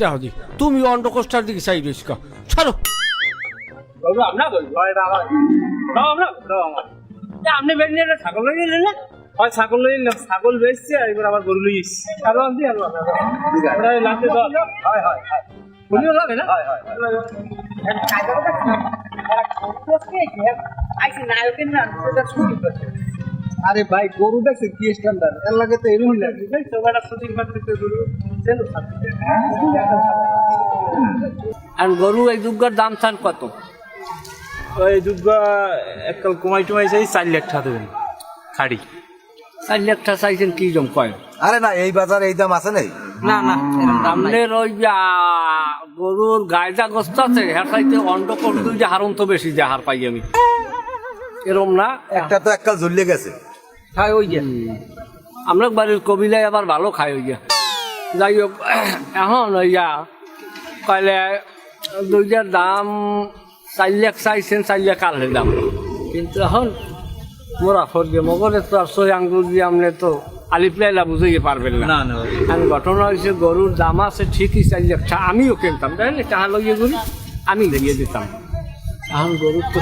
দেখো দি তুমি অন্ডকোষ্টার দিকে চাই রয়েছ ছাড়ো আপনি বেরিয়ে ছাগল লই নিলেন না হয় ছাগল লই নিলাম ছাগল বেচছি আর এবার আবার গরু লই এসছি ছাগল আনছি আর লাগবে হয় হয় বলিও লাগে না হয় হয় আরে ভাই গরু দেখছে কি স্ট্যান্ডার্ড এর লাগে তো এরকম লাগে সবাইটা শুটিং করতে গরু আর গরু এই দুর্গার দাম চান কত? ওই দুর্গা এককাল কমাই টমাই চাই 4 লাখ টাকা দেবেন খাড়ি 4 লাখ টাকা চাইছেন কি জম কয়? আরে না এই বাজারে এই দাম আছে নাই না না আপনার ওই গরুর গায়ে যা গোস্ত আছে হ্যাঁ চাইতে অন্ডকোষ দুইটা হারন তো বেশি যে হার পাই আমি এরম না একটা তো এককাল ঝুলিয়ে গেছে খাই ওই যে আমরা বাড়ির কবিলায় আবার ভালো খাই ওই যে যাই হোক এখন ওই কইলে দুইটার দাম 4 লাখ চাইছেন 4 লাখ আলের দাম কিন্তু এখন মোরা ফর্গে মগরে তো আর সই আঙ্গুল দিয়ে আপনি তো আলিপ্লাইলা বুঝাইতে পারবেন না না কারণ ঘটনা হয়েছে গরুর দাম আছে ঠিকই 4 লাখ টাকা আমিও কিনতাম তাই না টাকা লইয়ে গরু আমি দিয়ে দিতাম এখন গরুর তো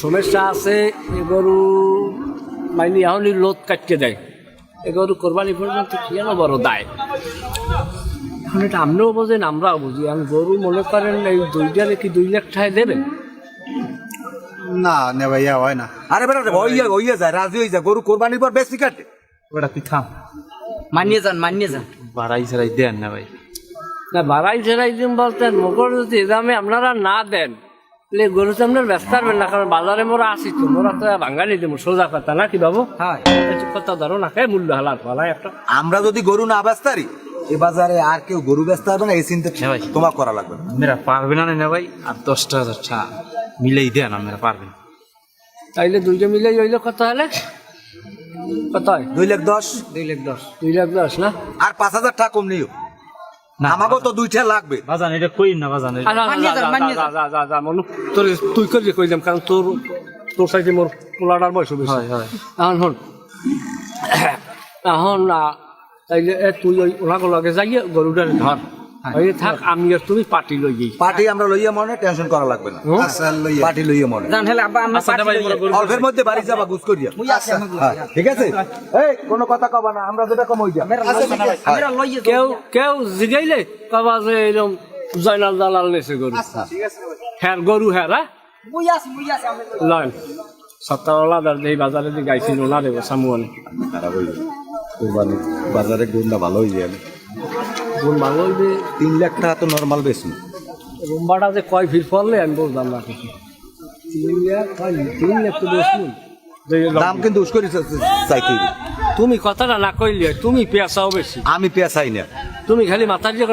সমস্যা আছে এ গরু মানে এখনই লোদ কাটতে দেয় এ গরু কোরবানি পর্যন্ত কেন বড় দায় এখন এটা আপনিও বোঝেন আমরাও বুঝি আমি গরু মনে করেন এই দুইটারে কি 2 লাখ টাকা দেবেন না নে ভাইয়া হয় না আরে বেটা হইয়া যায় রাজি হয়ে যায় গরু কোরবানির পর বেশি কাটে ওটা তুই থাম মানিয়ে যান বাড়াই ছাড়াই দেন না ভাই না বাড়াই ছেড়াই দিন বলতেন মকর যদি এ দামে আপনারা না দেন তাহলে গরু তো আপনার ব্যস্ত পারবেন না কারণ বাজারে মোরা আসি তো মোরা তো বাঙালি দেবো সোজা কথা না কি বাবু হ্যাঁ কথা ধরো না খাই মূল্য হালার ফলাই একটা আমরা যদি গরু না বেচতারি এই বাজারে আর কেউ গরু বেচতে হবে না এই চিন্তা ভাই। তোমার করা লাগবে না মেরা পারবে না না ভাই আর 10,000 টাকা মিলাই দেন আমরা পারবেন তাইলে দুইটা মিলে হইলে কত হলে কত হয় 2 লাখ 10 2 লাখ 10 না আর 5,000 টাকা কম নিও না আমাকেও তো 2টা লাগবে বাজান এটা কই না বাজান মনু তোর তুই করে কইলাম কারণ তোর সাইডে মোর পোলাটার বয়স বেশি হয় হয় এখন হন এখন তাইলে তুই ওই ওনাকে লগে যাইয়ে গরুটার ধর ওই থাক আমি আর তুমি পার্টি লই যাই পার্টি আমরা লইয়া মনে টেনশন করা লাগবে না আচ্ছা লইয়া পার্টি লইয়া মনে জান হলে আব্বা আমরা আচ্ছা ভাই মোরা গরু অল্পের মধ্যে বাড়ি যাবা গুছ করিয়া হ্যাঁ, ঠিক আছে এই কোনো কথা কবা না আমরা যেটা কম হই যা আমরা লইয়ে কেউ জিগাইলে কবা যে এরকম জয়নাল দালাল নেছে গরু হ্যাঁ গরু হ্যাঁ মুই আছি আমরা লয় সপ্তাহওয়ালা এই বাজারে যে গাইছিল না দেবো সামুয়ানে খারাপ হই কুরবানি বাজারে গুণটা ভালো হই যায় গুণ ভালো হইবে 3 লাখ টাকা তো নরমাল বেশি রুম্বাটা যে কয় ভিড় পড়লে আমি বলতাম না কিছু 3 লাখ তো বেশি দাম কিন্তু উস্করি চাইতে তুমি কথাটা না কইলে তুমি পেঁচাও বেশি আমি পেঁচাই না তুমি খালি মাথার যে